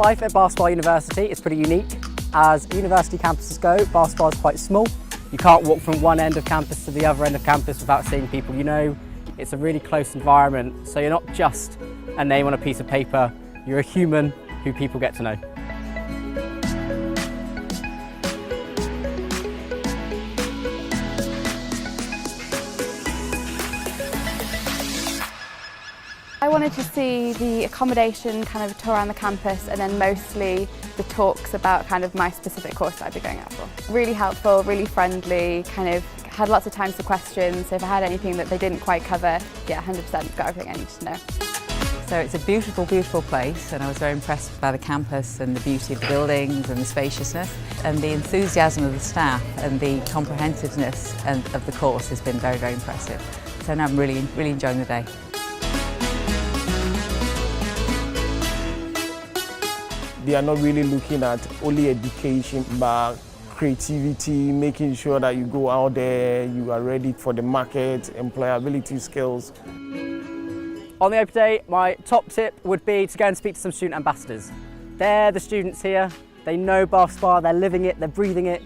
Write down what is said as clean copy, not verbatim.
Life at Bath Spa University is pretty unique. As university campuses go, Bath Spa is quite small. You can't walk from one end of campus to the other end of campus without seeing people you know. It's a really close environment, so you're not just a name on a piece of paper, you're a human who people get to know. I wanted to see the accommodation kind of tour around the campus, and then mostly the talks about kind of my specific course that I'd be going out for. Really helpful, really friendly, kind of had lots of time for questions, so if I had anything that they didn't quite cover, yeah, 100% got everything I needed to know. So it's a beautiful, beautiful place, and I was very impressed by the campus and the beauty of the buildings and the spaciousness, and the enthusiasm of the staff and the comprehensiveness of the course has been very, very impressive. So now I'm really enjoying the day. They are not really looking at only education, but creativity, making sure that you go out there, you are ready for the market, employability skills. On the open day, my top tip would be to go and speak to some student ambassadors. They're the students here, they know Bath Spa, they're living it, they're breathing it,